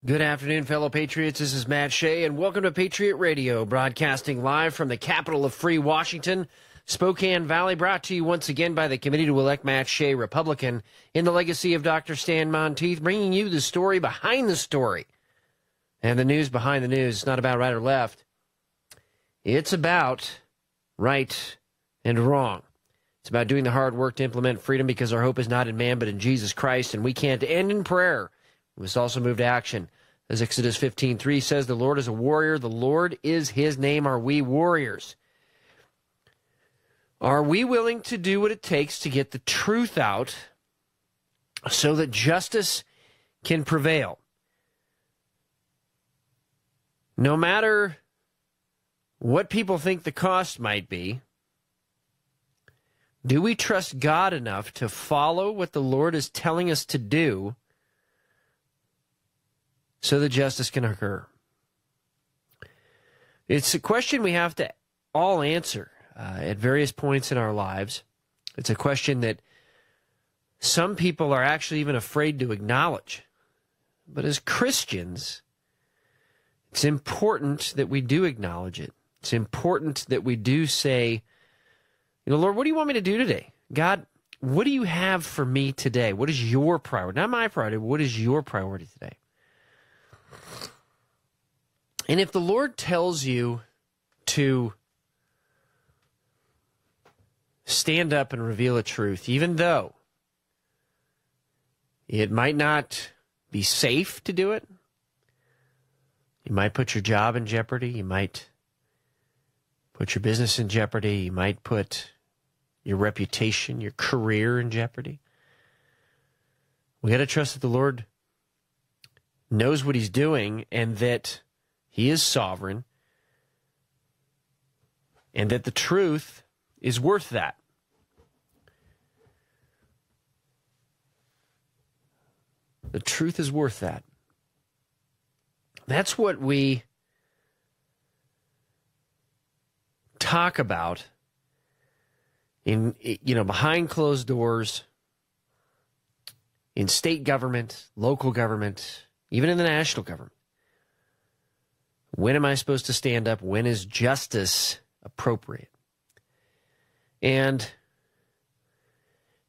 Good afternoon, fellow patriots. This is Matt Shea, and welcome to Patriot Radio, broadcasting live from the capital of free Washington, Spokane Valley, brought to you once again by the Committee to Elect Matt Shea, Republican, in the legacy of Dr. Stan Monteith, bringing you the story behind the story. And the news behind the news. It's not about right or left. It's about right and wrong. It's about doing the hard work to implement freedom, because our hope is not in man but in Jesus Christ, and we can't end in prayer. We must also move to action. As Exodus 15:3 says, the Lord is a warrior. The Lord is his name. Are we warriors? Are we willing to do what it takes to get the truth out so that justice can prevail? No matter what people think the cost might be, do we trust God enough to follow what the Lord is telling us to do so that justice can occur? It's a question we have to all answer at various points in our lives. It's a question that some people are actually even afraid to acknowledge. But as Christians, it's important that we do acknowledge it. It's important that we do say, Lord, what do you want me to do today? God, what do you have for me today? What is your priority? Not my priority. What is your priority today? And if the Lord tells you to stand up and reveal a truth, even though it might not be safe to do it, you might put your job in jeopardy, you might put your business in jeopardy, you might put your reputation, your career in jeopardy. We got to trust that the Lord knows what he's doing, and that he is sovereign, and that the truth is worth that. The truth is worth that. That's what we talk about in, behind closed doors, in state government, local government, even in the national government. When am I supposed to stand up? When is justice appropriate? And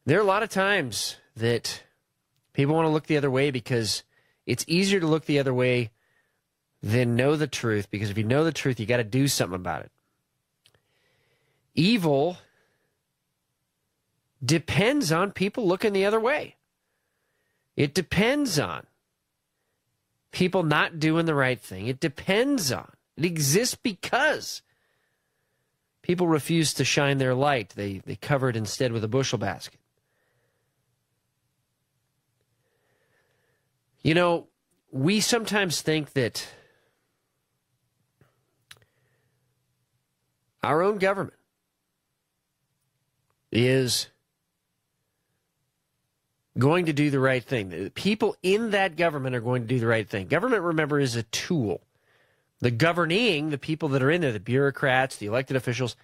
there are a lot of times that people want to look the other way, because it's easier to look the other way than know the truth, because if you know the truth, you got to do something about it. Evil depends on people looking the other way. It depends on people not doing the right thing. It exists because people refuse to shine their light. They cover it instead with a bushel basket. We sometimes think that our own government is going to do the right thing. The people in that government are going to do the right thing. Government, remember, is a tool. The governing, the people that are in there, the bureaucrats, the elected officials,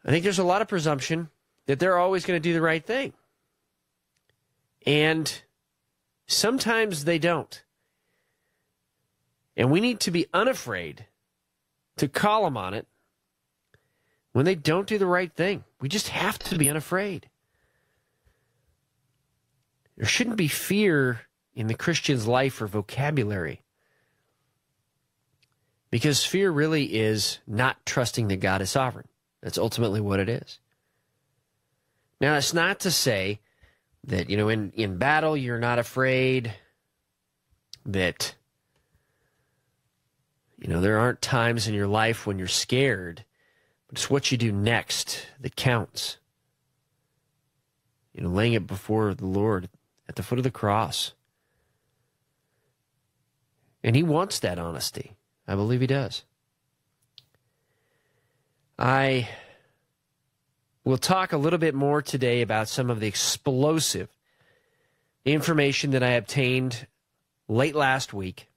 I think there's a lot of presumption that they're always going to do the right thing. And sometimes they don't. And we need to be unafraid to call them on it when they don't do the right thing. We just have to be unafraid. There shouldn't be fear in the Christian's life or vocabulary, because fear really is not trusting that God is sovereign. That's ultimately what it is. Now, that's not to say that, in battle you're not afraid, that, there aren't times in your life when you're scared, but it's what you do next that counts. Laying it before the Lord at the foot of the cross. And he wants that honesty. I believe he does. I will talk a little bit more today about some of the explosive information that I obtained late last week.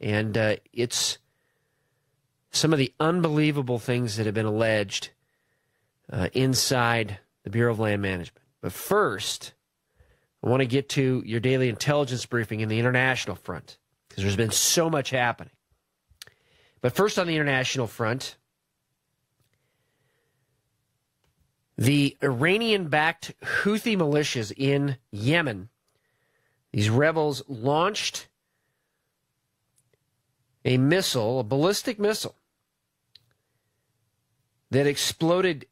And it's some of the unbelievable things that have been alleged inside the Bureau of Land Management. But first, I want to get to your daily intelligence briefing in the international front. because there's been so much happening. But first on the international front, the Iranian-backed Houthi militias in Yemen, these rebels launched a missile, a ballistic missile, that exploded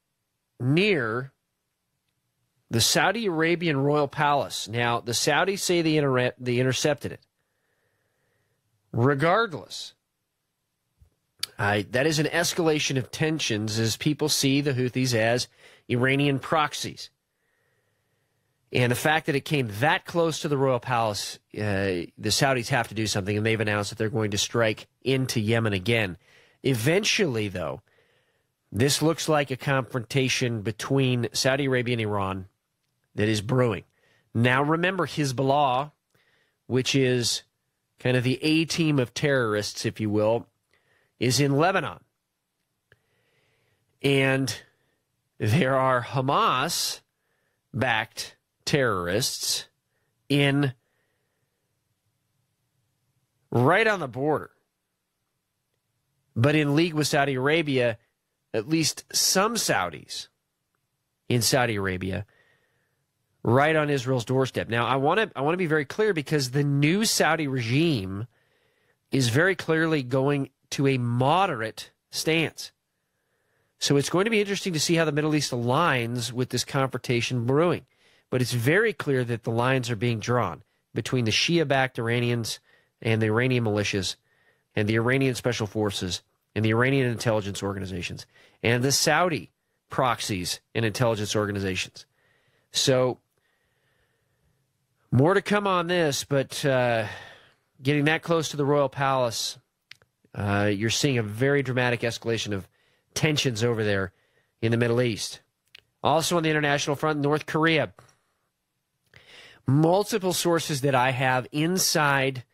near the Saudi Arabian royal palace. Now, the Saudis say they intercepted it. Regardless, that is an escalation of tensions as people see the Houthis as Iranian proxies. And the fact that it came that close to the royal palace, the Saudis have to do something, and they've announced that they're going to strike into Yemen again. Eventually, though, this looks like a confrontation between Saudi Arabia and Iran that is brewing. Now, remember, Hezbollah, which is kind of the A-team of terrorists, if you will, is in Lebanon. And there are Hamas-backed terrorists right on the border. But in league with Saudi Arabia, at least some Saudis in Saudi Arabia, right on Israel's doorstep. Now, I want to be very clear, because the new Saudi regime is very clearly going to a moderate stance. So it's going to be interesting to see how the Middle East aligns with this confrontation brewing. But it's very clear that the lines are being drawn between the Shia-backed Iranians and the Iranian militias and the Iranian special forces and the Iranian intelligence organizations and the Saudi proxies and intelligence organizations. So more to come on this, but getting that close to the royal palace, you're seeing a very dramatic escalation of tensions over there in the Middle East. Also on the international front, North Korea. Multiple sources that I have inside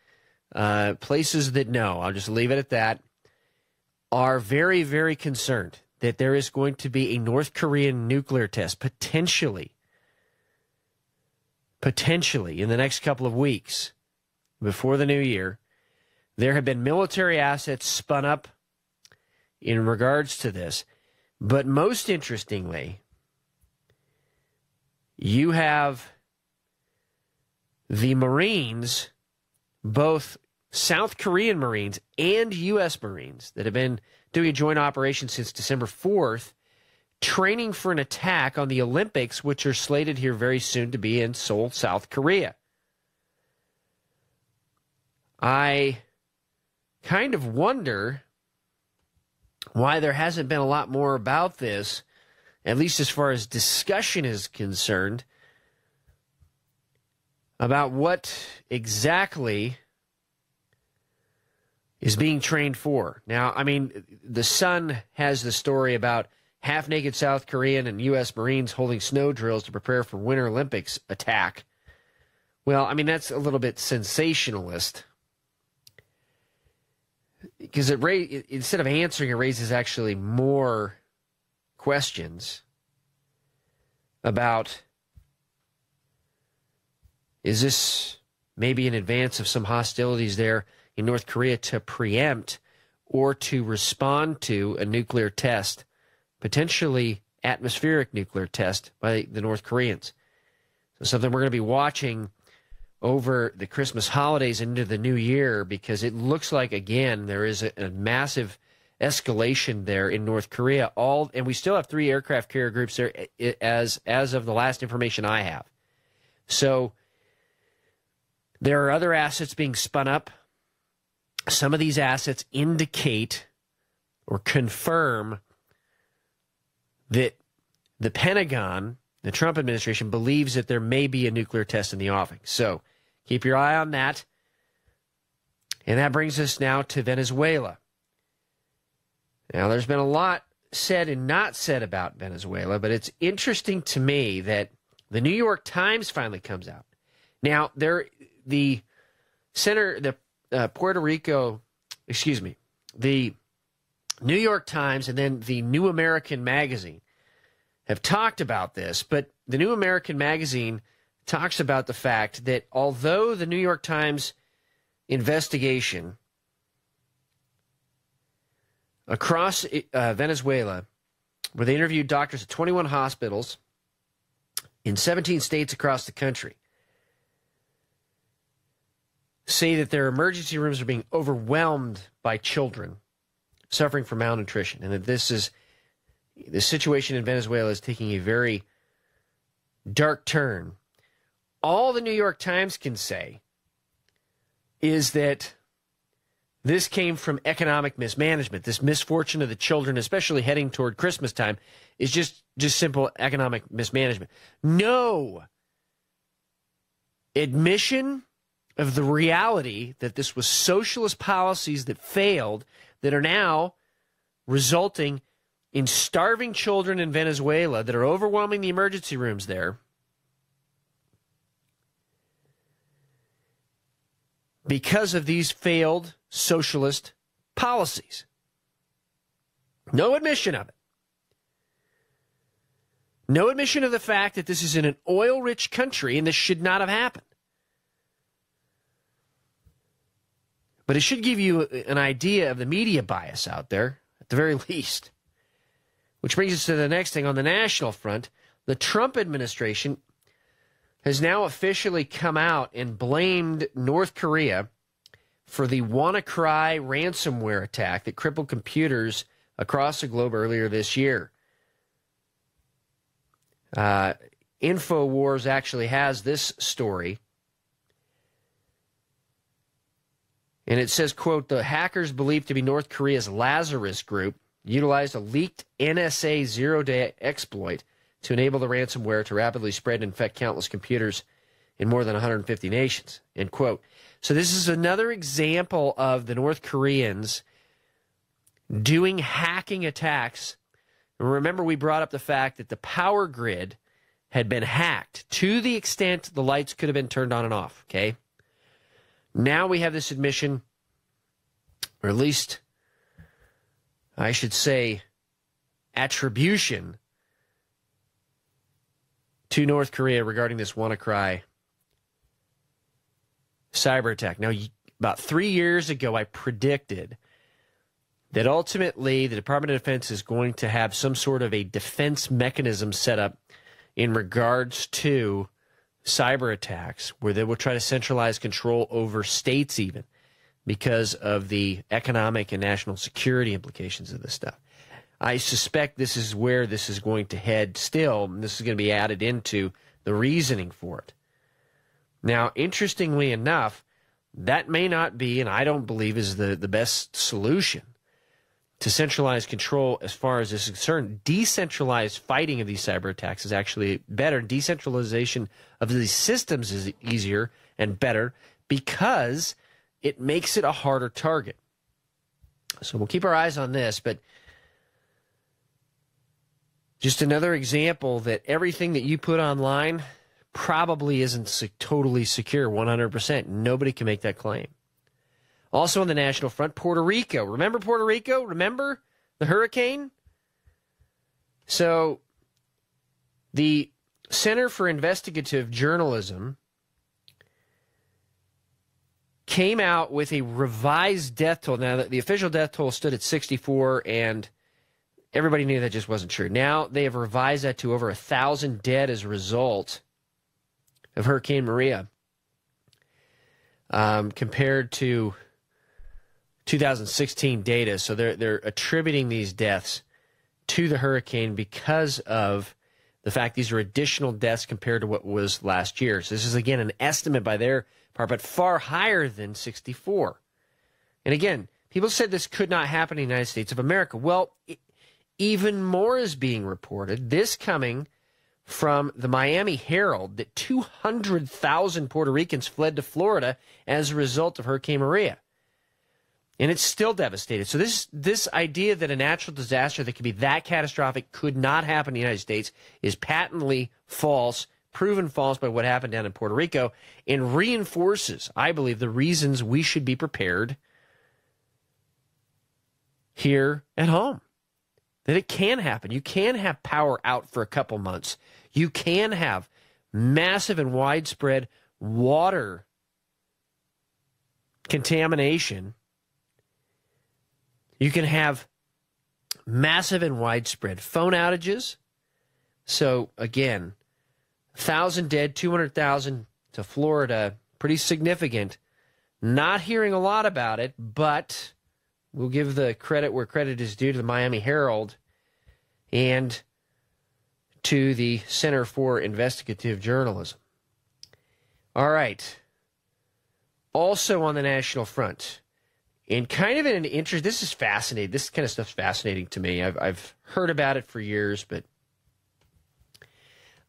places that know, I'll just leave it at that, are very, very concerned that there is going to be a North Korean nuclear test, potentially in the next couple of weeks before the new year. There have been military assets spun up in regards to this. But most interestingly, you have the Marines, both South Korean Marines and U.S. Marines, that have been doing a joint operation since December 4th, training for an attack on the Olympics, which are slated here very soon to be in Seoul, South Korea. I kind of wonder why there hasn't been a lot more about this, at least as far as discussion is concerned, about what exactly is being trained for. Now, I mean, The Sun has the story about half-naked South Korean and U.S. Marines holding snow drills to prepare for Winter Olympics attack. Well, I mean, that's a little bit sensationalist, because instead of answering, it raises actually more questions about, is this maybe in advance of some hostilities there in North Korea to preempt or to respond to a nuclear test, potentially atmospheric nuclear test by the North Koreans? So something we're going to be watching over the Christmas holidays into the new year, because it looks like, again, there is a massive escalation there in North Korea. And we still have 3 aircraft carrier groups there as of the last information I have. So there are other assets being spun up. Some of these assets indicate or confirm that the Pentagon, the Trump administration, believes that there may be a nuclear test in the offing. So keep your eye on that. And that brings us now to Venezuela. Now, there's been a lot said and not said about Venezuela, but it's interesting to me that the New York Times finally comes out. Now, the New York Times and then the New American Magazine have talked about this, but the New American Magazine talks about the fact that although the New York Times investigation across Venezuela, where they interviewed doctors at 21 hospitals in 17 states across the country, say that their emergency rooms are being overwhelmed by children suffering from malnutrition, and that the situation in Venezuela is taking a very dark turn. All the New York Times can say is that this came from economic mismanagement. This misfortune of the children, especially heading toward Christmas time, is just simple economic mismanagement. No admission of the reality that this was socialist policies that failed, that are now resulting in starving children in Venezuela that are overwhelming the emergency rooms there because of these failed socialist policies. No admission of it. No admission of the fact that this is in an oil-rich country and this should not have happened. But it should give you an idea of the media bias out there, at the very least. Which brings us to the next thing on the national front. The Trump administration has now officially come out and blamed North Korea for the WannaCry ransomware attack that crippled computers across the globe earlier this year. InfoWars actually has this story. And it says, quote, the hackers believed to be North Korea's Lazarus group utilized a leaked NSA zero-day exploit to enable the ransomware to rapidly spread and infect countless computers in more than 150 nations, end quote. So this is another example of the North Koreans doing hacking attacks. Remember, we brought up the fact that the power grid had been hacked to the extent the lights could have been turned on and off, okay? Now we have this admission, or at least I should say attribution to North Korea regarding this WannaCry cyber attack. Now, about 3 years ago, I predicted that ultimately the Department of Defense is going to have some sort of a defense mechanism set up in regards to cyber attacks, where they will try to centralize control over states even because of the economic and national security implications of this stuff. I suspect this is where this is going to head still, and this is going to be added into the reasoning for it. Now, interestingly enough, that may not be, and I don't believe is the best solution to centralize control as far as this is concerned. Decentralized fighting of these cyber attacks is actually better. Decentralization of these systems is easier and better because it makes it a harder target. So we'll keep our eyes on this, but just another example that everything that you put online probably isn't totally secure 100%. Nobody can make that claim. Also on the national front, Puerto Rico. Remember Puerto Rico? Remember the hurricane? So the Center for Investigative Journalism came out with a revised death toll. Now, the official death toll stood at 64, and everybody knew that just wasn't true. Now they have revised that to over 1,000 dead as a result of Hurricane Maria, compared to 2016 data. So they're attributing these deaths to the hurricane because of the fact these are additional deaths compared to what was last year. So this is, again, an estimate by their part, but far higher than 64. And again, people said this could not happen in the United States of America. Well, even more is being reported, this coming from the Miami Herald, that 200,000 Puerto Ricans fled to Florida as a result of Hurricane Maria. And it's still devastated. So this idea that a natural disaster that could be that catastrophic could not happen in the United States is patently false, proven false by what happened down in Puerto Rico, and reinforces, I believe, the reasons we should be prepared here at home. That it can happen. You can have power out for a couple months. You can have massive and widespread water contamination, you can have massive and widespread phone outages. So, again, 1,000 dead, 200,000 to Florida, pretty significant. Not hearing a lot about it, but we'll give the credit where credit is due to the Miami Herald and to the Center for Investigative Journalism. All right. Also on the national front, and kind of in an interest, this is fascinating. This kind of stuff's fascinating to me. I've heard about it for years, but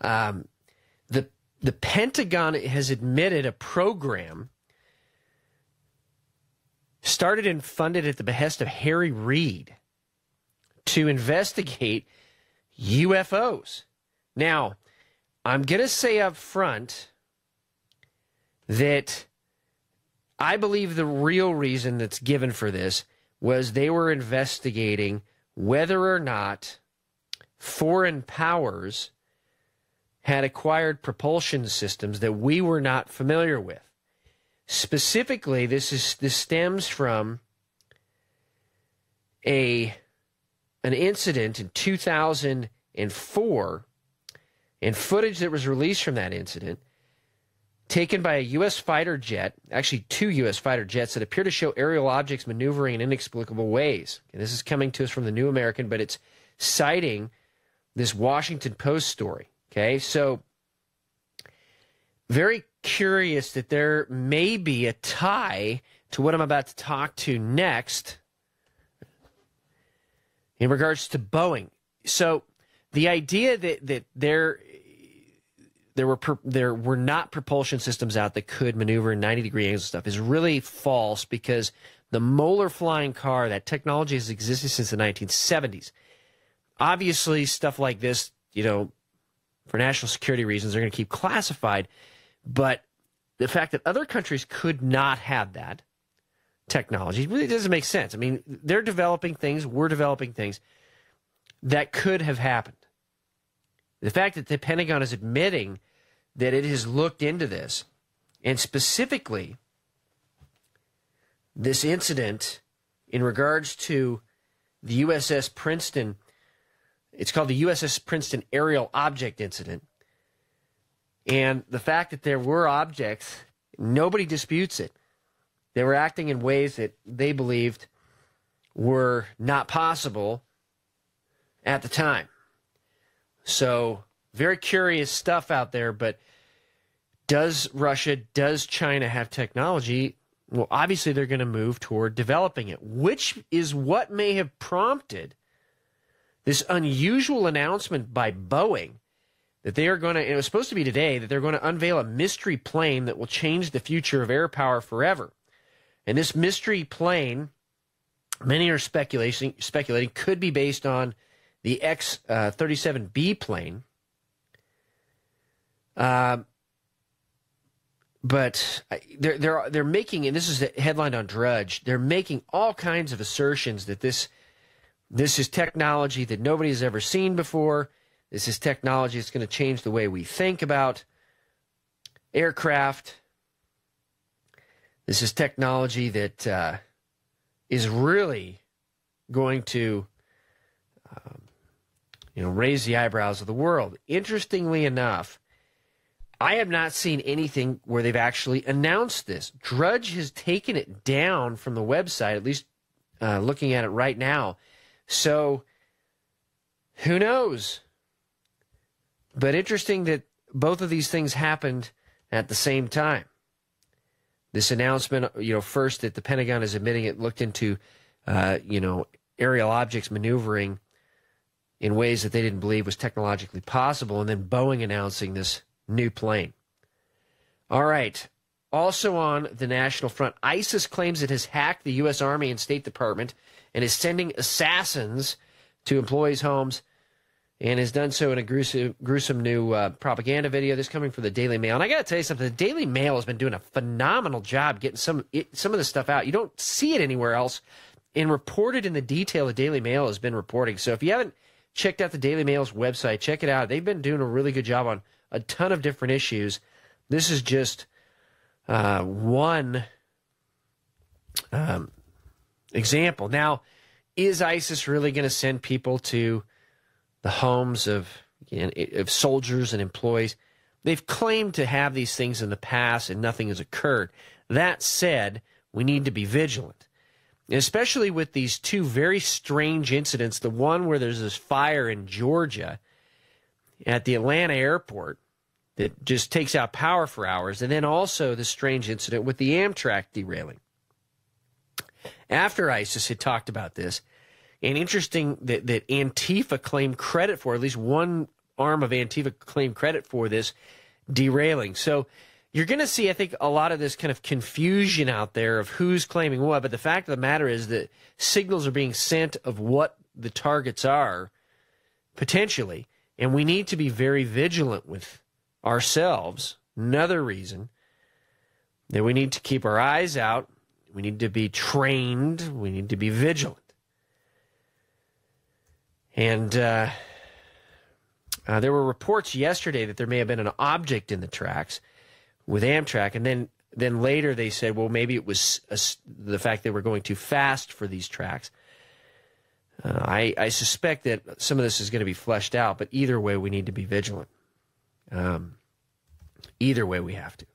the Pentagon has admitted a program started and funded at the behest of Harry Reid to investigate UFOs. Now, I'm going to say up front that I believe the real reason that's given for this was they were investigating whether or not foreign powers had acquired propulsion systems that we were not familiar with. Specifically, this stems from an incident in 2004, and footage that was released from that incident taken by a U.S. fighter jet, actually 2 U.S. fighter jets, that appear to show aerial objects maneuvering in inexplicable ways. And this is coming to us from the New American, but it's citing this Washington Post story. Okay, so very curious that there may be a tie to what I'm about to talk to next in regards to Boeing. So the idea that there were not propulsion systems out that could maneuver in 90-degree angles and stuff is really false, because the Moeller flying car, that technology has existed since the 1970s. Obviously, stuff like this, for national security reasons, they're going to keep classified. But the fact that other countries could not have that technology really doesn't make sense. I mean, they're developing things, we're developing things that could have happened. The fact that the Pentagon is admitting that it has looked into this, and specifically this incident in regards to the USS Princeton, it's called the USS Princeton Aerial Object Incident. And the fact that there were objects, nobody disputes it. They were acting in ways that they believed were not possible at the time. So, very curious stuff out there, but does Russia, does China have technology? Well, obviously they're going to move toward developing it, which is what may have prompted this unusual announcement by Boeing that they are going to, it was supposed to be today, that they're going to unveil a mystery plane that will change the future of air power forever. And this mystery plane, many are speculating could be based on the X-37B plane. But they're making, and this is headlined on Drudge, they're making all kinds of assertions that this is technology that nobody has ever seen before. This is technology that's going to change the way we think about aircraft. This is technology that is really going to raise the eyebrows of the world. Interestingly enough, I have not seen anything where they've actually announced this. Drudge has taken it down from the website, at least looking at it right now. So, who knows? But interesting that both of these things happened at the same time. This announcement, first that the Pentagon is admitting it looked into, aerial objects maneuvering in ways that they didn't believe was technologically possible, and then Boeing announcing this new plane. All right. Also on the national front, ISIS claims it has hacked the U.S. Army and State Department and is sending assassins to employees' homes, and has done so in a gruesome new propaganda video. This coming from the Daily Mail. And I got to tell you something. The Daily Mail has been doing a phenomenal job getting some of this stuff out. You don't see it anywhere else. And reported in the detail the Daily Mail has been reporting. So if you haven't checked out the Daily Mail's website, check it out. They've been doing a really good job on a ton of different issues. This is just one example. Now, is ISIS really going to send people to the homes of soldiers and employees? They've claimed to have these things in the past and nothing has occurred. That said, we need to be vigilant, especially with these two very strange incidents. The one where there's this fire in Georgia at the Atlanta airport that just takes out power for hours, and then also the strange incident with the Amtrak derailing. After ISIS had talked about this, and interesting that Antifa claimed credit for, at least one arm of Antifa claimed credit for this derailing. So you're going to see, I think, a lot of this kind of confusion out there of who's claiming what, but the fact of the matter is that signals are being sent of what the targets are, potentially, and we need to be very vigilant with ourselves. Another reason that we need to keep our eyes out, we need to be trained, we need to be vigilant. And there were reports yesterday that there may have been an object in the tracks with Amtrak, and then later they said, well, maybe it was the fact they were going too fast for these tracks. I suspect that some of this is going to be fleshed out, but either way, we need to be vigilant. Either way, we have to.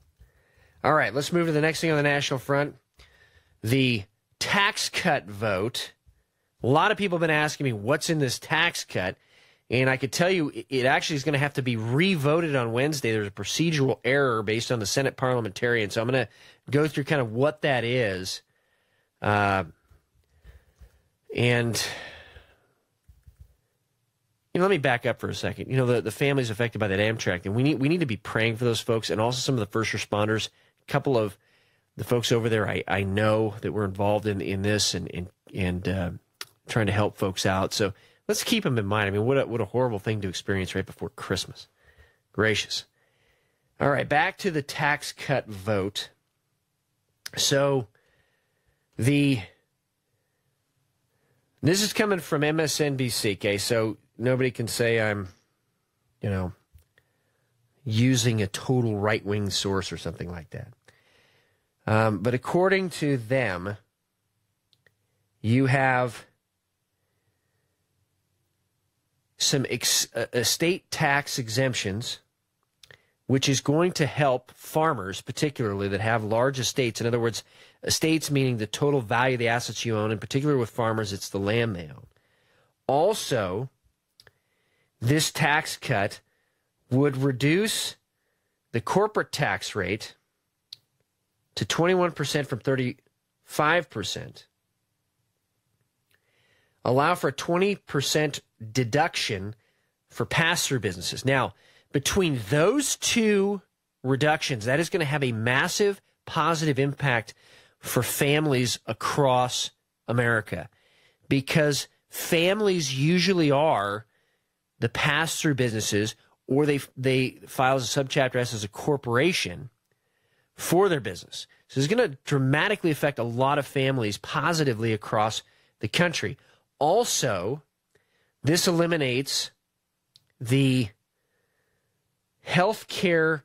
All right, let's move to the next thing on the national front. The tax cut vote. A lot of people have been asking me, what's in this tax cut? And I could tell you it actually is going to have to be re-voted on Wednesday. There's a procedural error based on the Senate parliamentarian. So I'm going to go through kind of what that is. And let me back up for a second. The families affected by that Amtrak, and we need to be praying for those folks, and also some of the first responders. A couple of the folks over there I know that were involved in this and trying to help folks out. So let's keep them in mind. I mean, what a horrible thing to experience right before Christmas. Gracious. All right, back to the tax cut vote. So this is coming from MSNBC, okay? So nobody can say I'm, using a total right-wing source or something like that. But according to them, you have some estate tax exemptions, which is going to help farmers, particularly that have large estates. In other words, estates meaning the total value of the assets you own. In particular with farmers, it's the land they own. Also, this tax cut would reduce the corporate tax rate to 21% from 35%, allow for a 20% deduction for pass-through businesses. Now, between those two reductions, that is going to have a massive positive impact for families across America, because families usually are the pass-through businesses, or they file as a subchapter S as a corporation for their business. So it's going to dramatically affect a lot of families positively across the country. Also, this eliminates the health care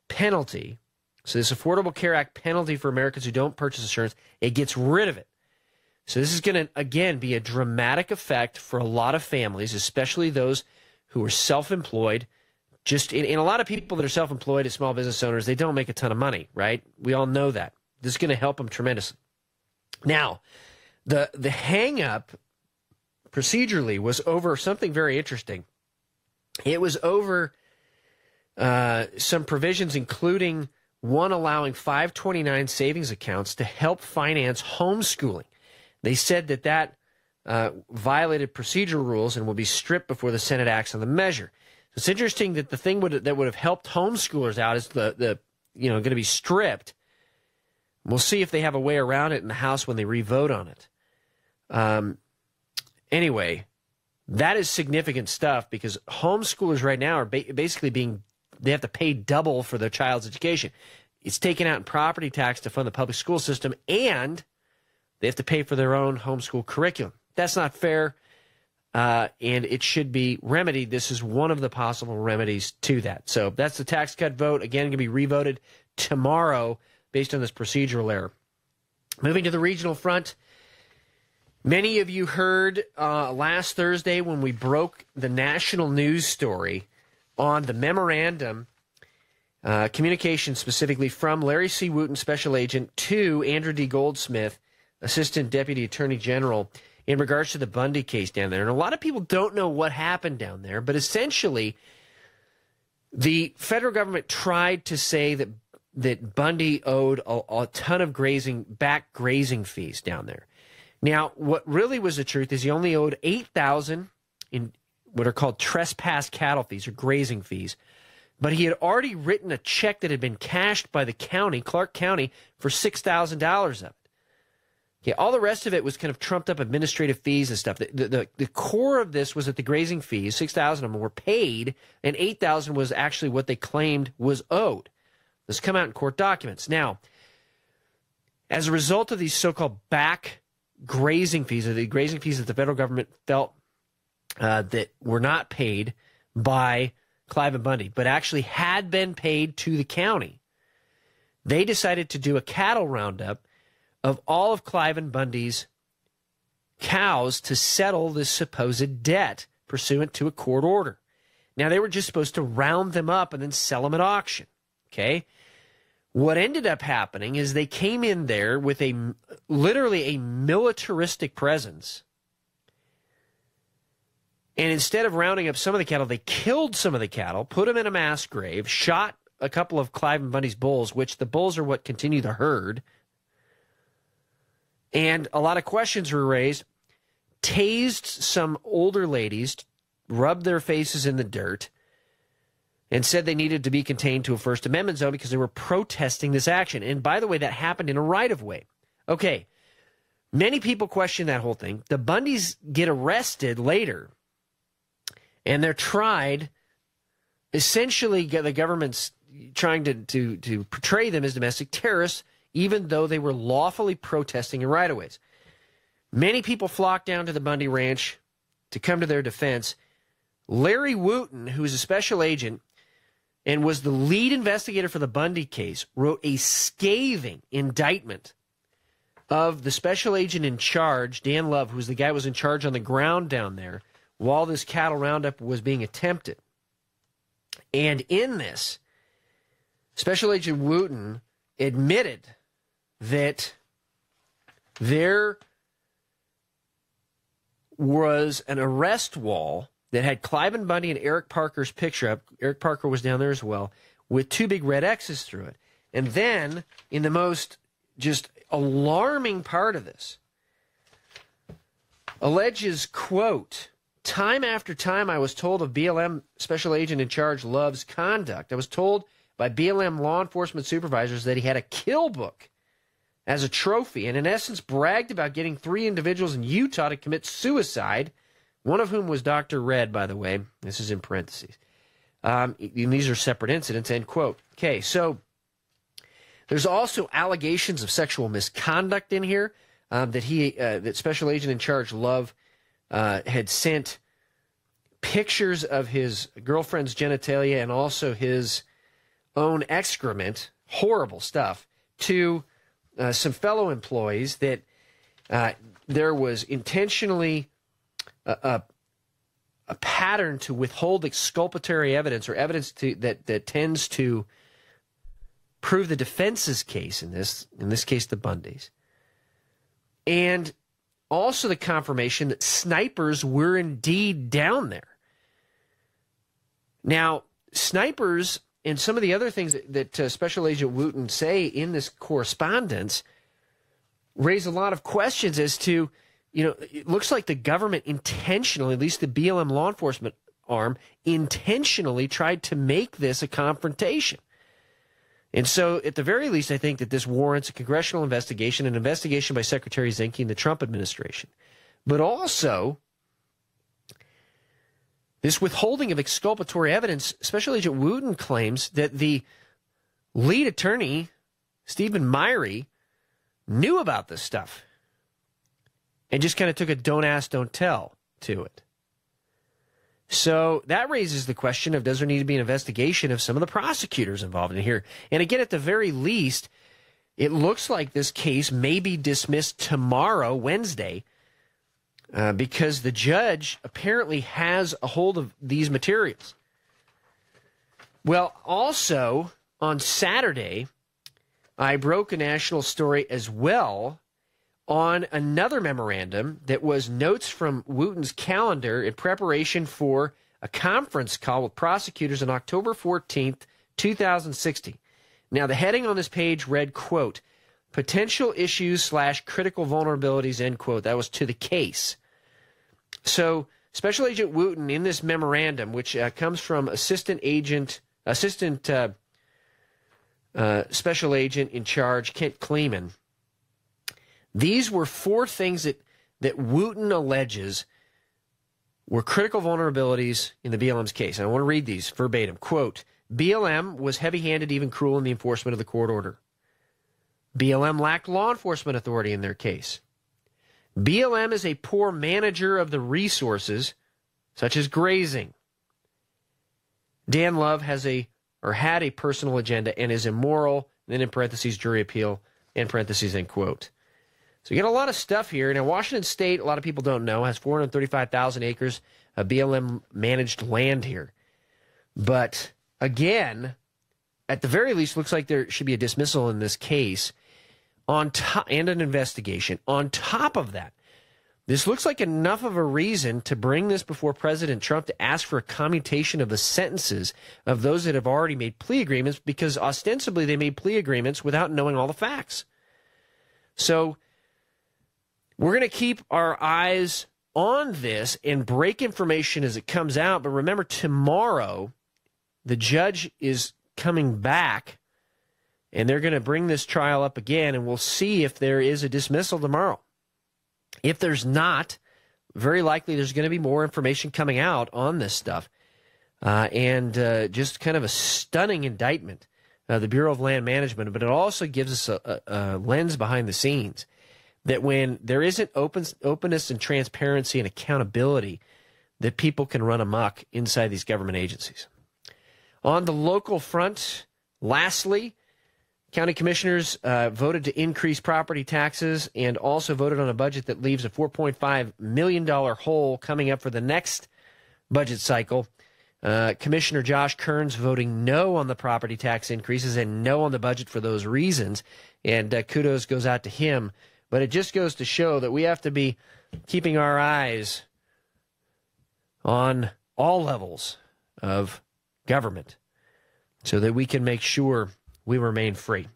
penalty. So this Affordable Care Act penalty for Americans who don't purchase insurance, it gets rid of it. So this is going to, again, be a dramatic effect for a lot of families, especially those who are self-employed. Just in a lot of people that are self-employed as small business owners, they don't make a ton of money, right? We all know that. This is going to help them tremendously. Now, the hang-up procedurally was over something very interesting. It was over some provisions, including one allowing 529 savings accounts to help finance homeschooling. They said that violated procedural rules and will be stripped before the Senate acts on the measure. It's interesting that the thing that would have helped homeschoolers out is going to be stripped. We'll see if they have a way around it in the House when they re-vote on it. Anyway, that is significant stuff, because homeschoolers right now are basically they have to pay double for their child's education. It's taken out in property tax to fund the public school system, and they have to pay for their own homeschool curriculum. That's not fair, and it should be remedied. This is one of the possible remedies to that. So that's the tax cut vote. Again, going to be re-voted tomorrow based on this procedural error. Moving to the regional front, many of you heard last Thursday when we broke the national news story on the memorandum, communication specifically from Larry C. Wooten, Special Agent, to Andrew D. Goldsmith, Assistant Deputy Attorney General, in regards to the Bundy case down there. And a lot of people don't know what happened down there, but essentially the federal government tried to say that Bundy owed a ton of back grazing fees down there. Now, what really was the truth is he only owed $8,000 in what are called trespass cattle fees or grazing fees, but he had already written a check that had been cashed by the county, Clark County, for $6,000 of it. Okay, all the rest of it was kind of trumped up administrative fees and stuff. The core of this was that the grazing fees, 6,000 of them, were paid, and 8,000 was actually what they claimed was owed. This come out in court documents. Now, as a result of these so-called back grazing fees, or the grazing fees that the federal government felt that were not paid by Clive and Bundy, but actually had been paid to the county, they decided to do a cattle roundup of all of Clive and Bundy's cows to settle this supposed debt pursuant to a court order. Now, they were just supposed to round them up and then sell them at auction. Okay? What ended up happening is they came in there with literally a militaristic presence. And instead of rounding up some of the cattle, they killed some of the cattle, put them in a mass grave, shot a couple of Clive and Bundy's bulls, which the bulls are what continue the herd. And a lot of questions were raised, tased some older ladies, rubbed their faces in the dirt, and said they needed to be contained to a First Amendment zone because they were protesting this action. And by the way, that happened in a right-of-way. Okay, many people question that whole thing. The Bundys get arrested later, and they're tried. Essentially, the government's trying to portray them as domestic terrorists, even though they were lawfully protesting in right-of-ways. Many people flocked down to the Bundy Ranch to come to their defense. Larry Wooten, who is a special agent and was the lead investigator for the Bundy case, wrote a scathing indictment of the special agent in charge, Dan Love, who was the guy who was in charge on the ground down there while this cattle roundup was being attempted. And in this, Special Agent Wooten admitted that there was an arrest wall that had Clive and Bundy and Eric Parker's picture up. Eric Parker was down there as well, with two big red X's through it. And then, in the most just alarming part of this, alleges, quote, "Time after time I was told of BLM Special Agent in Charge Love's conduct. I was told by BLM law enforcement supervisors that he had a kill book as a trophy, and in essence bragged about getting 3 individuals in Utah to commit suicide, one of whom was Dr. Red, by the way." This is in parentheses. And these are separate incidents, end quote. Okay, so there's also allegations of sexual misconduct in here, that Special Agent in Charge Love had sent pictures of his girlfriend's genitalia and also his own excrement, horrible stuff, to some fellow employees, that there was intentionally a pattern to withhold exculpatory evidence, or evidence that tends to prove the defense's case in this case, the Bundys. And also the confirmation that snipers were indeed down there. Now, snipers and some of the other things that Special Agent Wooten say in this correspondence raise a lot of questions as to, it looks like the government intentionally, at least the BLM law enforcement arm, intentionally tried to make this a confrontation. And so, at the very least, I think that this warrants a congressional investigation, an investigation by Secretary Zinke and the Trump administration. But also, this withholding of exculpatory evidence, Special Agent Wooten claims that the lead attorney, Stephen Myrie, knew about this stuff and just kind of took a don't ask, don't tell to it. So that raises the question of, does there need to be an investigation of some of the prosecutors involved in here? And again, at the very least, it looks like this case may be dismissed tomorrow, Wednesday, because the judge apparently has a hold of these materials. Well, also on Saturday, I broke a national story as well on another memorandum that was notes from Wooten's calendar in preparation for a conference call with prosecutors on October 14th, 2016. Now, the heading on this page read, quote, potential issues / critical vulnerabilities, end quote. That was to the case. So Special Agent Wooten in this memorandum, which comes from Assistant Special Agent in charge, Kent Kleeman, these were 4 things that Wooten alleges were critical vulnerabilities in the BLM's case. And I want to read these verbatim. Quote, BLM was heavy-handed, even cruel in the enforcement of the court order. BLM lacked law enforcement authority in their case. BLM is a poor manager of the resources, such as grazing. Dan Love had a personal agenda and is immoral, and then in parentheses, jury appeal, in parentheses, end quote. So you get a lot of stuff here. Now, Washington State, a lot of people don't know, has 435,000 acres of BLM-managed land here. But, again, at the very least, looks like there should be a dismissal in this case and an investigation. On top of that, this looks like enough of a reason to bring this before President Trump to ask for a commutation of the sentences of those that have already made plea agreements, because ostensibly they made plea agreements without knowing all the facts. So we're going to keep our eyes on this and break information as it comes out. But remember, tomorrow, the judge is coming back, and they're going to bring this trial up again, and we'll see if there is a dismissal tomorrow. If there's not, very likely there's going to be more information coming out on this stuff. And just kind of a stunning indictment, the Bureau of Land Management. But it also gives us a lens behind the scenes that when there isn't openness and transparency and accountability, that people can run amok inside these government agencies. On the local front, lastly, county commissioners voted to increase property taxes and also voted on a budget that leaves a $4.5 million hole coming up for the next budget cycle. Commissioner Josh Kearns voting no on the property tax increases and no on the budget for those reasons. And kudos goes out to him. But it just goes to show that we have to be keeping our eyes on all levels of government so that we can make sure we remain free.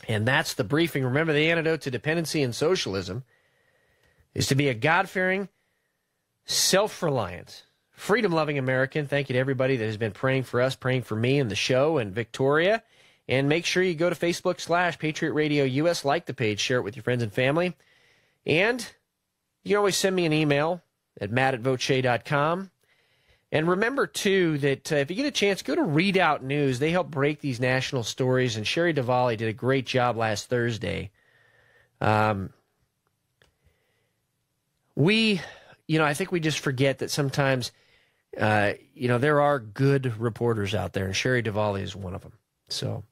And that's the briefing. Remember, the antidote to dependency and socialism is to be a God-fearing, self-reliant, freedom-loving American. Thank you to everybody that has been praying for us, praying for me and the show and Victoria. And make sure you go to Facebook/Patriot Radio US, like the page, share it with your friends and family. And you can always send me an email at matt@vote.com. And remember, too, that if you get a chance, go to Readout News. They help break these national stories, and Sherry Duvally did a great job last Thursday. I think we just forget that sometimes, there are good reporters out there, and Sherry Duvally is one of them. So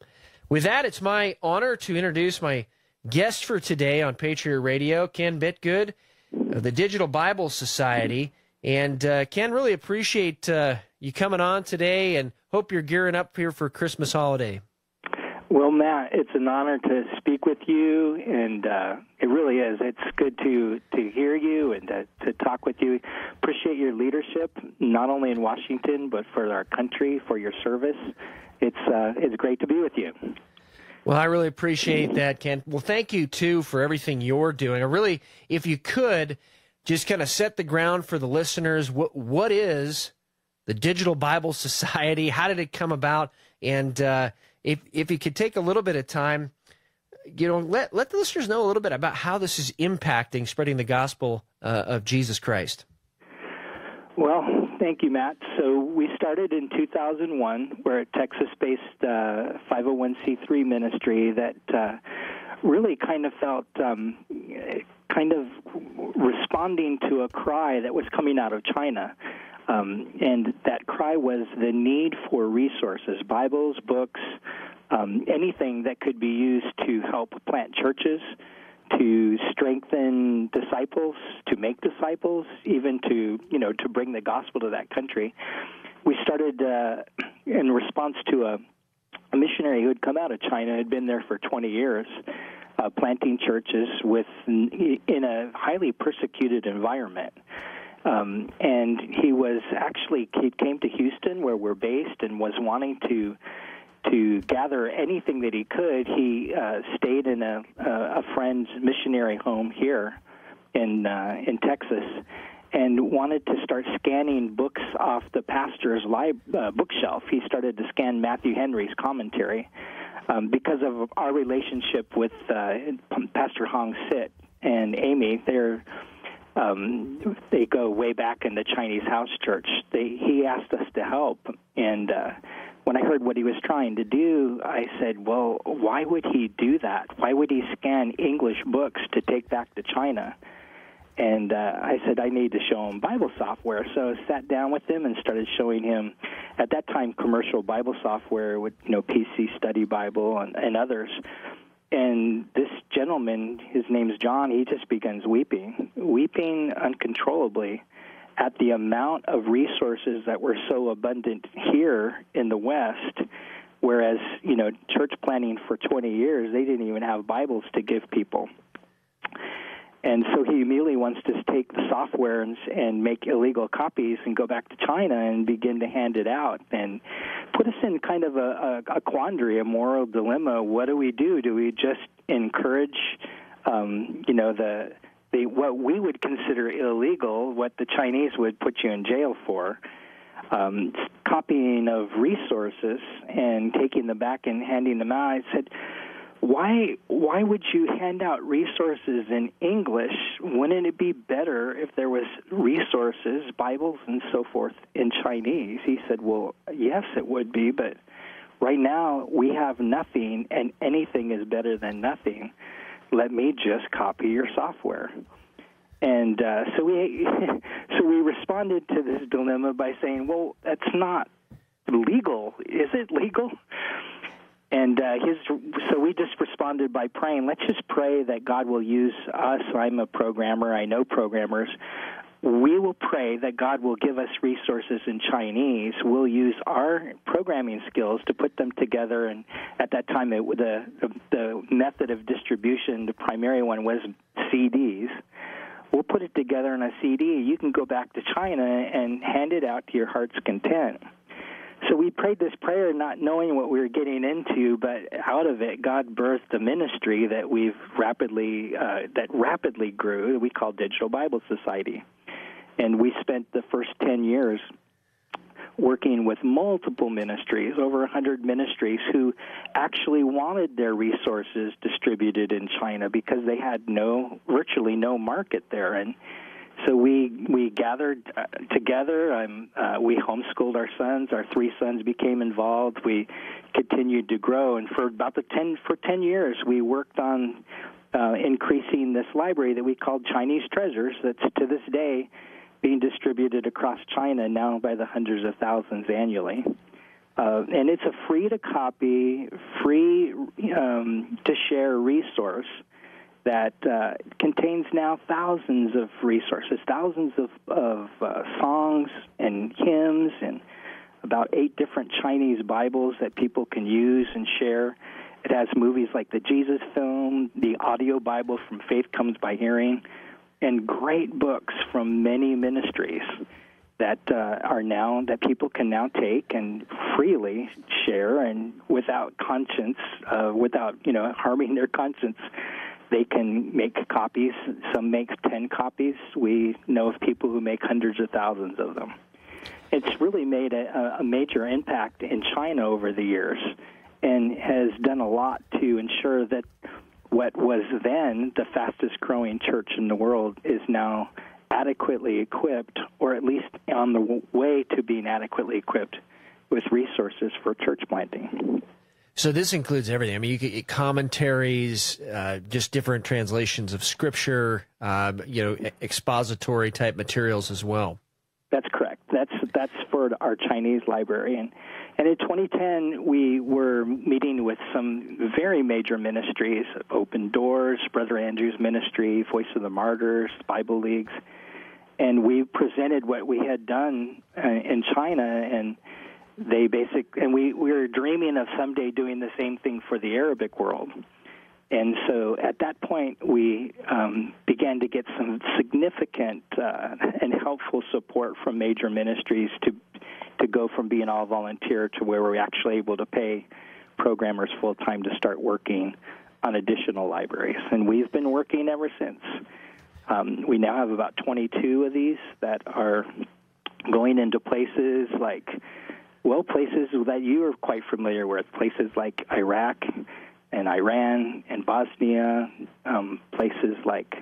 with that, it's my honor to introduce my guest for today on Patriot Radio, Ken Bitgood of the Digital Bible Society. And Ken, really appreciate you coming on today, and hope you're gearing up here for Christmas holiday. Well, Matt, it's an honor to speak with you, and it really is. It's good to hear you and to talk with you. Appreciate your leadership, not only in Washington, but for our country, for your service. It's great to be with you. Well, I really appreciate that, Ken. Well, thank you, too, for everything you're doing. I really, if you could, just kind of set the ground for the listeners. What is the Digital Bible Society? How did it come about? And if you could take a little bit of time, let the listeners know a little bit about how this is impacting spreading the gospel of Jesus Christ. Well, thank you, Matt. So we started in 2001. We're a Texas-based 501c3 ministry that really kind of felt responding to a cry that was coming out of China. And that cry was the need for resources, Bibles, books, anything that could be used to help plant churches, to strengthen disciples, to make disciples, even to bring the gospel to that country. We started in response to a missionary who had come out of China, had been there for 20 years, planting churches in a highly persecuted environment. And he came to Houston, where we're based, and was wanting to gather anything that he could. He stayed in a friend's missionary home here in Texas, and wanted to start scanning books off the pastor's bookshelf. He started to scan Matthew Henry's commentary because of our relationship with Pastor Hong Sit and Amy. They go way back in the Chinese house church. He asked us to help, and when I heard what he was trying to do, I said, well, why would he do that? Why would he scan English books to take back to China? And I said, I need to show him Bible software. So I sat down with him and started showing him, at that time, commercial Bible software with, PC Study Bible and others. And this gentleman, his name's John, he just begins weeping uncontrollably at the amount of resources that were so abundant here in the West, whereas, church planting for 20 years, they didn't even have Bibles to give people. And so he immediately wants to take the software and make illegal copies and go back to China and begin to hand it out, and put us in kind of a quandary, a moral dilemma. What do we do? Do we just encourage, what we would consider illegal, what the Chinese would put you in jail for, copying of resources and taking them back and handing them out? I said, why would you hand out resources in English? Wouldn't it be better if there was resources, Bibles and so forth, in Chinese? He said, well, yes, it would be, but right now we have nothing, and anything is better than nothing. Let me just copy your software. And so we responded to this dilemma by saying, well, that's not legal. Is it legal? And so we just responded by praying. Let's just pray that God will use us. I'm a programmer. I know programmers. We will pray that God will give us resources in Chinese. We'll use our programming skills to put them together. And at that time, the method of distribution, the primary one, was CDs. We'll put it together in a CD. You can go back to China and hand it out to your heart's content. So we prayed this prayer not knowing what we were getting into, but out of it, God birthed a ministry that rapidly grew, that we call Digital Bible Society. And we spent the first 10 years working with multiple ministries, over 100 ministries, who actually wanted their resources distributed in China because they had virtually no market there. And so we gathered together. We homeschooled our sons. Our 3 sons became involved. We continued to grow, and for 10 years, we worked on increasing this library that we called Chinese Treasures. That's to this day being distributed across China now by the hundreds of thousands annually. And it's a free-to-copy, free-to-share resource that contains now thousands of resources, thousands of songs and hymns, and about 8 different Chinese Bibles that people can use and share. It has movies like the Jesus film, the audio Bible from Faith Comes by Hearing, and great books from many ministries that that people can now take and freely share, and without conscience, without harming their conscience. They can make copies. Some make 10 copies. We know of people who make hundreds of thousands of them. It's really made a major impact in China over the years, and has done a lot to ensure that what was then the fastest growing church in the world is now adequately equipped, or at least on the way to being adequately equipped with resources for church planting. So this includes everything. I mean, you get commentaries, just different translations of Scripture, expository type materials as well. That's correct. That's for our Chinese library, and And in 2010, we were meeting with some very major ministries, Open Doors, Brother Andrew's Ministry, Voice of the Martyrs, Bible Leagues, and we presented what we had done in China, and we were dreaming of someday doing the same thing for the Arabic world. And so at that point, we began to get some significant and helpful support from major ministries to go from being all volunteer to where we're actually able to pay programmers full-time to start working on additional libraries. And we've been working ever since. We now have about 22 of these that are going into places like, places that you are quite familiar with, places like Iraq and Iran and Bosnia, places like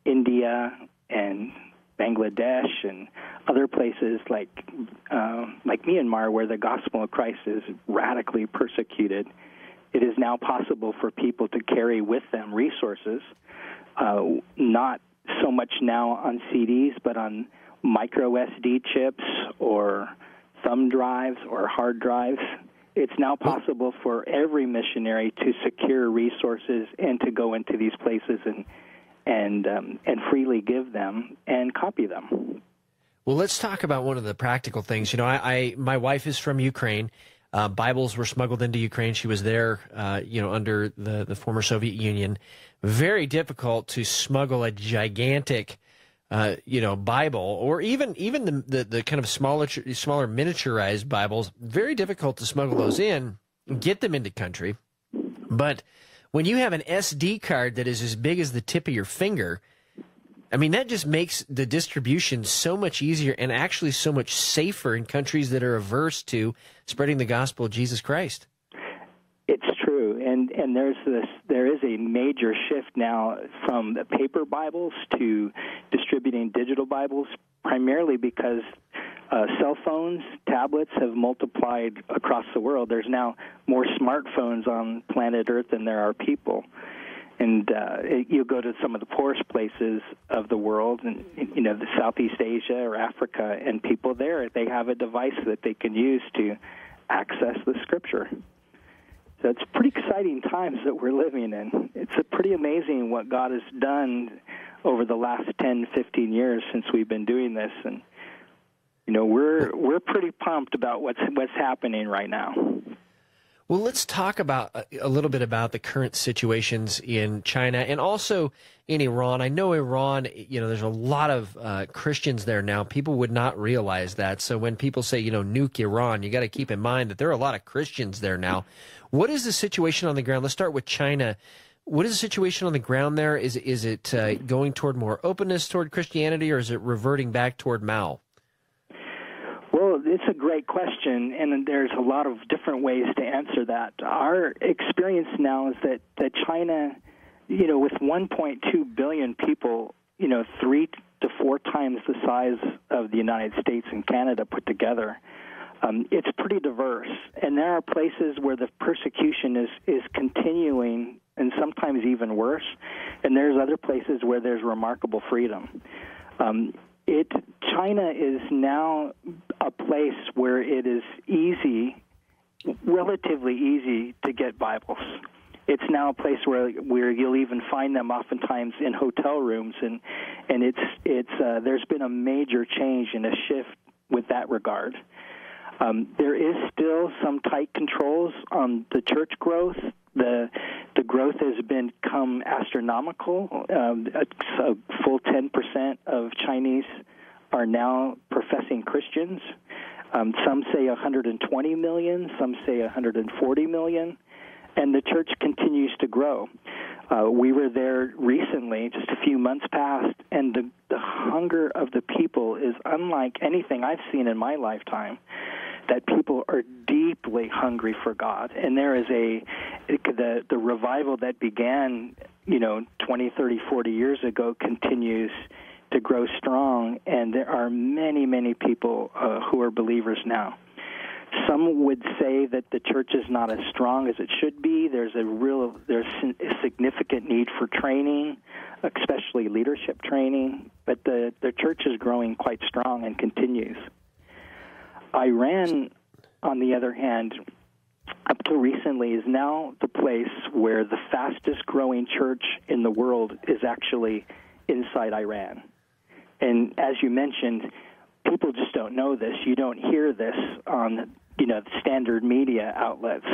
India and Bangladesh and other places like Myanmar, where the gospel of Christ is radically persecuted. It is now possible for people to carry with them resources, not so much now on CDs, but on micro SD chips or thumb drives or hard drives. It's now possible for every missionary to secure resources and to go into these places and freely give them and copy them. Well, let's talk about one of the practical things. You know, my wife is from Ukraine. Bibles were smuggled into Ukraine. She was there, under the former Soviet Union. Very difficult to smuggle a gigantic, Bible, or even the kind of smaller miniaturized Bibles. Very difficult to smuggle those in, get them into country. But when you have an SD card that is as big as the tip of your finger, I mean, that just makes the distribution so much easier and actually so much safer in countries that are averse to spreading the gospel of Jesus Christ. It's true, and there is a major shift now from the paper Bibles to distributing digital Bibles, primarily because cell phones, tablets have multiplied across the world. There's now more smartphones on planet Earth than there are people. And you go to some of the poorest places of the world, and the Southeast Asia or Africa, and people there, they have a device that they can use to access the Scripture. So it's pretty exciting times that we're living in. It's pretty amazing what God has done over the last 10, 15 years since we've been doing this, and we're pretty pumped about what's happening right now. Well, let's talk about a little bit about the current situations in China and also in Iran. I know Iran, there's a lot of Christians there now. People would not realize that. So when people say, nuke Iran, you got to keep in mind that there are a lot of Christians there now. What is the situation on the ground? Let's start with China. What is the situation on the ground there? Is it going toward more openness toward Christianity, or is it reverting back toward Mao? Well, it's a great question, and there's a lot of different ways to answer that. Our experience now is that China, with 1.2 billion people, 3 to 4 times the size of the United States and Canada put together, it's pretty diverse. And there are places where the persecution is continuing and sometimes even worse, and there's other places where there's remarkable freedom. China is now a place where it is relatively easy to get Bibles. It's now a place where you'll even find them oftentimes in hotel rooms, and there's been a major change and a shift with that regard. There is still some tight controls on the church growth. The growth has become astronomical. A full 10% of Chinese are now professing Christians. Some say 120 million, some say 140 million, and the church continues to grow. We were there recently, just a few months past, and the hunger of the people is unlike anything I've seen in my lifetime, that people are deeply hungry for God. And there is the revival that began, 20, 30, 40 years ago continues to grow strong, and there are many, many people who are believers now. Some would say that the church is not as strong as it should be. There's a significant need for training, especially leadership training, but the church is growing quite strong and continues. Iran on the other hand, up till recently, is now the place where the fastest growing church in the world is actually inside Iran. And as you mentioned, people just don't know this. You don't hear this on, standard media outlets.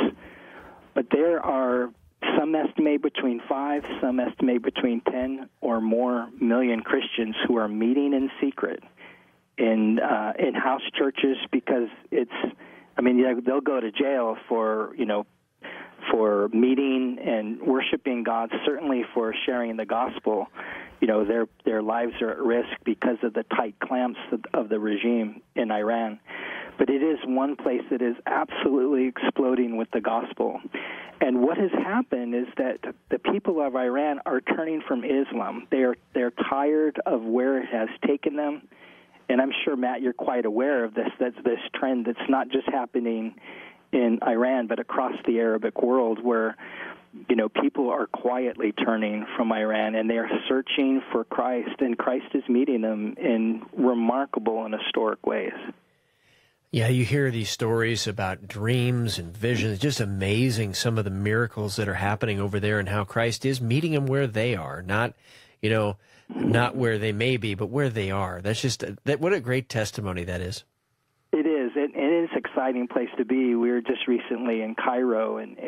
But there are, some estimate between 5, some estimate between 10 or more million Christians who are meeting in secret in house churches, because they'll go to jail for meeting and worshiping God, certainly for sharing the gospel. Their lives are at risk because of the tight clamps of the regime in Iran. But it is one place that is absolutely exploding with the gospel. And what has happened is that the people of Iran are turning from Islam. They're tired of where it has taken them. And I'm sure, Matt, you're quite aware of this. That's this trend that's not just happening in Iran, but across the Arabic world, where people are quietly turning from Iran, and they are searching for Christ, and Christ is meeting them in remarkable and historic ways. Yeah, you hear these stories about dreams and visions. Just amazing, some of the miracles that are happening over there, and how Christ is meeting them where they are, not where they may be, but where they are. That's just what a great testimony that is. It is, and it's an exciting place to be. We were just recently in Cairo, and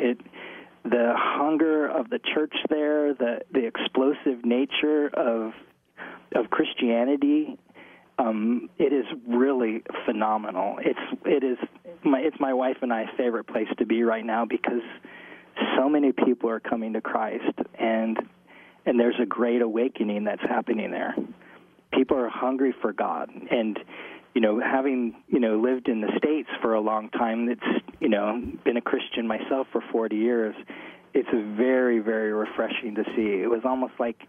the hunger of the church there, the explosive nature of Christianity, it is really phenomenal. It's my wife and I's favorite place to be right now, because so many people are coming to Christ, and there's a great awakening that's happening there. People are hungry for God, and having lived in the States for a long time, been a Christian myself for 40 years. It's very, very refreshing to see. It was almost like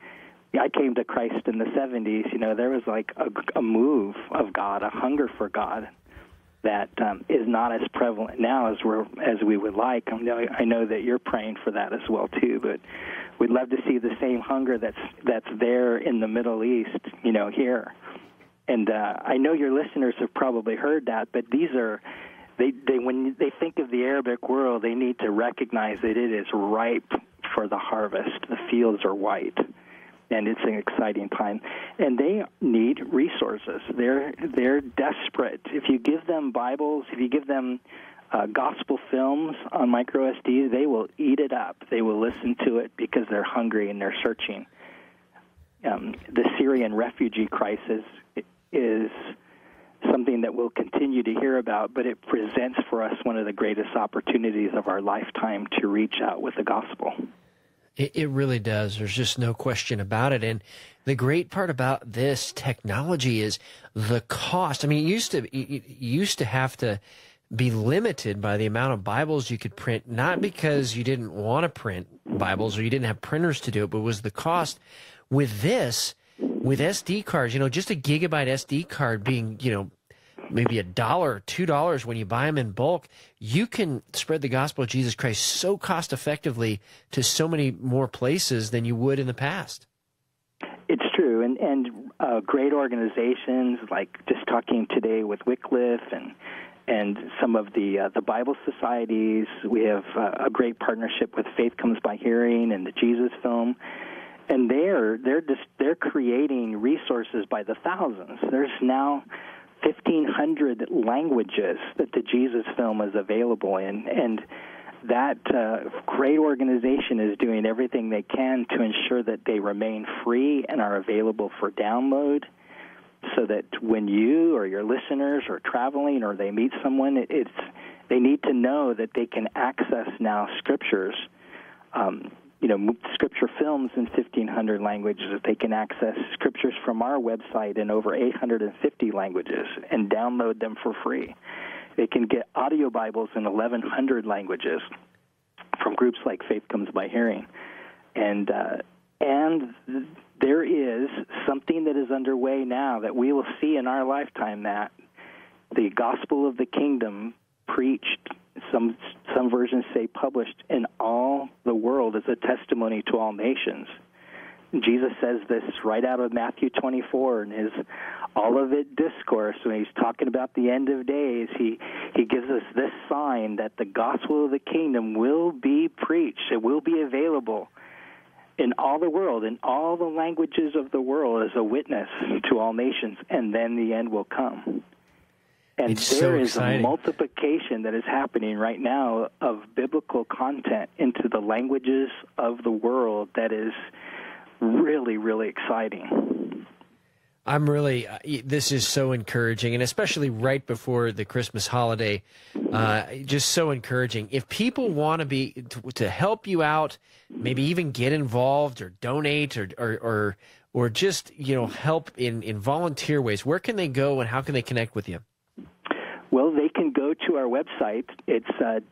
I came to Christ in the 70s. There was like a move of God, a hunger for God that is not as prevalent now as we would like. I know that you're praying for that as well too, but we'd love to see the same hunger that's there in the Middle East, here. And I know your listeners have probably heard that, but these are when they think of the Arabic world, they need to recognize that it is ripe for the harvest. The fields are white, and it's an exciting time. And they need resources. They're desperate. If you give them Bibles, if you give them gospel films on micro SD, they will eat it up. They will listen to it because they're hungry and they're searching. The Syrian refugee crisis is something that we'll continue to hear about, but it presents for us one of the greatest opportunities of our lifetime to reach out with the gospel. It really does. There's just no question about it. And the great part about this technology is the cost. I mean, it used to have to be limited by the amount of Bibles you could print, not because you didn't want to print Bibles or you didn't have printers to do it, but it was the cost. With this, with SD cards, just a gigabyte SD card being, maybe $1, $2 when you buy them in bulk, you can spread the gospel of Jesus Christ so cost effectively to so many more places than you would in the past. It's true, and great organizations, like just talking today with Wycliffe and some of the Bible societies. We have a great partnership with Faith Comes by Hearing and the Jesus Film. And they're creating resources by the thousands. There's now 1,500 languages that the Jesus Film is available in, and that great organization is doing everything they can to ensure that they remain free and are available for download, so that when you or your listeners are traveling or they meet someone, they need to know that they can access now scriptures. Scripture films in 1,500 languages, that they can access scriptures from our website in over 850 languages and download them for free. They can get audio Bibles in 1,100 languages from groups like Faith Comes by Hearing. And there is something that is underway now that we will see in our lifetime, that the gospel of the kingdom preached, some versions say published, in all the world as a testimony to all nations. Jesus says this right out of Matthew 24 in his Olivet Discourse when he's talking about the end of days. He gives us this sign that the gospel of the kingdom will be preached. It will be available in all the world, in all the languages of the world as a witness to all nations, and then the end will come. And there is a multiplication that is happening right now of biblical content into the languages of the world that is really, really exciting. This is so encouraging, and especially right before the Christmas holiday, just so encouraging. If people want to help you out, maybe even get involved or donate or just, help in volunteer ways, where can they go and how can they connect with you? Well, they can go to our website. It's at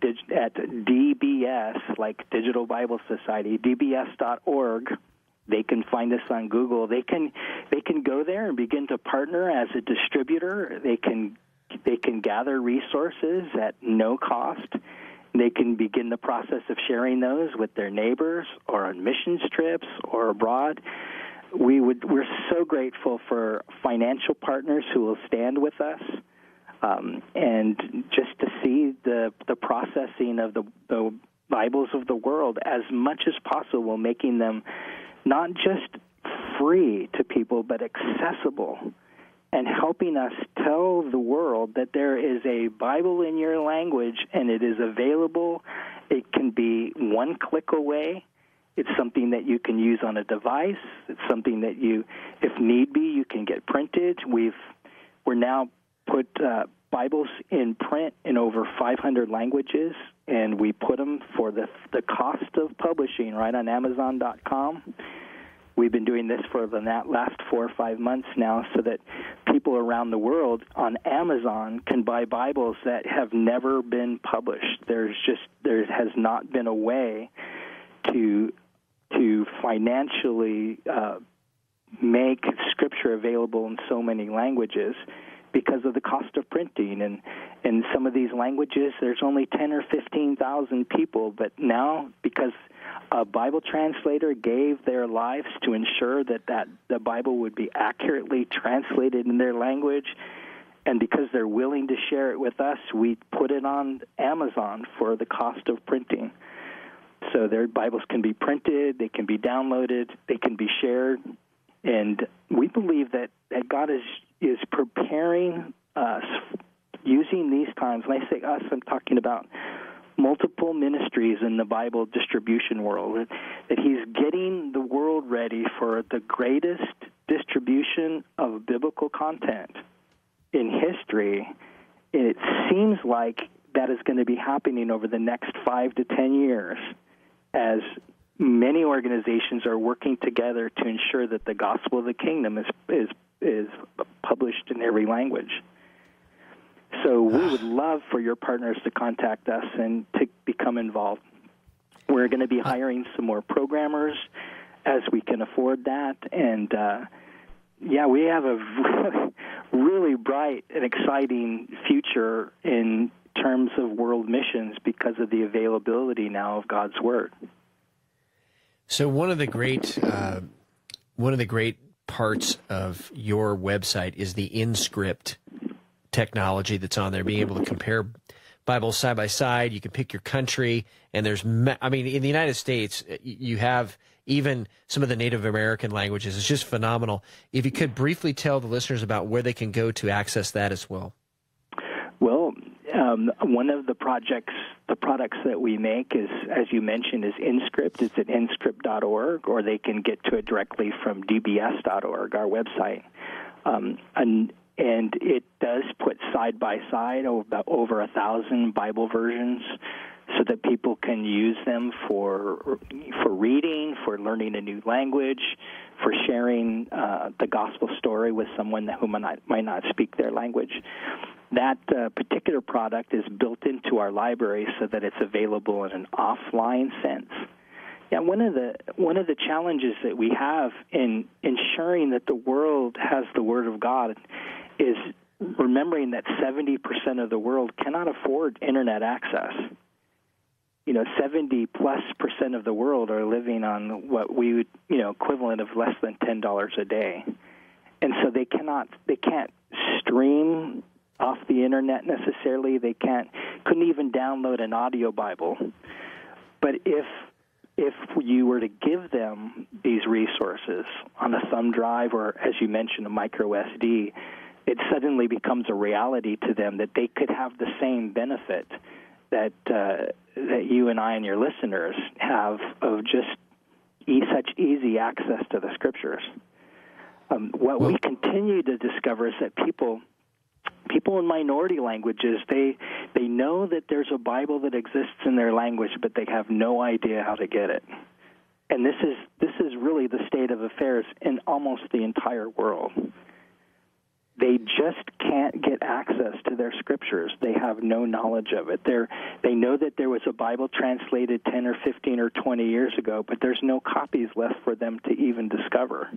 DBS, like Digital Bible Society, dbs.org. They can find us on Google. They can go there and begin to partner as a distributor. They can gather resources at no cost. They can begin the process of sharing those with their neighbors or on missions trips or abroad. We're so grateful for financial partners who will stand with us. And just to see the processing of the Bibles of the world as much as possible, making them not just free to people, but accessible, and helping us tell the world that there is a Bible in your language and it is available. It can be one click away. It's something that you can use on a device. It's something that if need be, you can get printed. We're now put Bibles in print in over 500 languages, and we put them for the cost of publishing right on Amazon.com. We've been doing this for the last 4 or 5 months now so that people around the world on Amazon can buy Bibles that have never been published. There has not been a way to financially make Scripture available in so many languages because of the cost of printing. And in some of these languages, there's only 10 or 15,000 people. But now, because a Bible translator gave their lives to ensure that the Bible would be accurately translated in their language, and because they're willing to share it with us, we put it on Amazon for the cost of printing. So their Bibles can be printed, they can be downloaded, they can be shared. And we believe that God is preparing us using these times. When I say us, I'm talking about multiple ministries in the Bible distribution world, that he's getting the world ready for the greatest distribution of biblical content in history. And it seems like that is going to be happening over the next 5 to 10 years as many organizations are working together to ensure that the gospel of the kingdom is published in every language. So we would love for your partners to contact us and to become involved. We're going to be hiring some more programmers as we can afford that. And, we have a really bright and exciting future in terms of world missions because of the availability now of God's Word. So one of the great parts of your website is the InScript technology that's on there, being able to compare Bibles side by side. You can pick your country, and in the United States, you have even some of the Native American languages. It's just phenomenal. If you could briefly tell the listeners about where they can go to access that as well. Well, one of the products that we make is, as you mentioned, is InScript. It's at inscript.org, or they can get to it directly from dbs.org, our website. And it does put side by side over 1,000 Bible versions so that people can use them for reading, for learning a new language, for sharing the gospel story with someone who might not speak their language. That particular product is built into our library so that it's available in an offline sense. Yeah, one of the challenges that we have in ensuring that the world has the Word of God is remembering that 70% of the world cannot afford Internet access. 70+% of the world are living on what we would, equivalent of less than $10 a day. And so they can't stream off the internet necessarily. They couldn't even download an audio Bible. But if you were to give them these resources on a thumb drive or, as you mentioned, a micro SD, it suddenly becomes a reality to them that they could have the same benefit that you and I and your listeners have of just such easy access to the Scriptures. What we continue to discover is that people in minority languages, they know that there's a Bible that exists in their language, but they have no idea how to get it. And this is really the state of affairs in almost the entire world. They just can't get access to their Scriptures. They have no knowledge of it. They know that there was a Bible translated 10 or 15 or 20 years ago, but there's no copies left for them to even discover.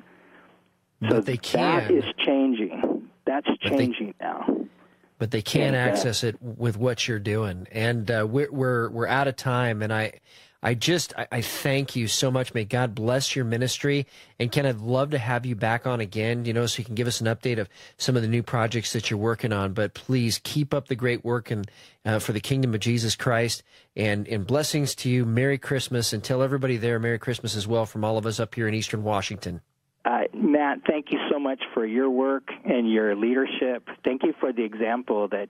So they can. That is changing. That's changing now. But they can access it with what you're doing. And we're out of time. And I thank you so much. May God bless your ministry. And Ken, I'd love to have you back on again, so you can give us an update of some of the new projects that you're working on. But please keep up the great work and for the kingdom of Jesus Christ. And blessings to you. Merry Christmas. And tell everybody there Merry Christmas as well from all of us up here in Eastern Washington. Matt, thank you so much for your work and your leadership. Thank you for the example that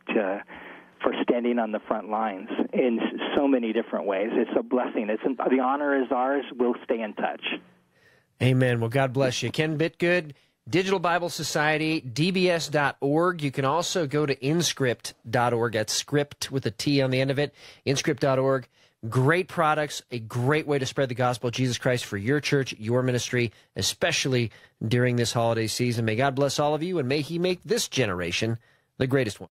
for standing on the front lines in so many different ways. It's a blessing. The honor is ours. We'll stay in touch. Amen. Well, God bless you. Ken Bitgood, Digital Bible Society, dbs.org. You can also go to inscript.org. That's script with a T on the end of it, inscript.org. Great products, a great way to spread the gospel of Jesus Christ for your church, your ministry, especially during this holiday season. May God bless all of you, and may He make this generation the greatest one.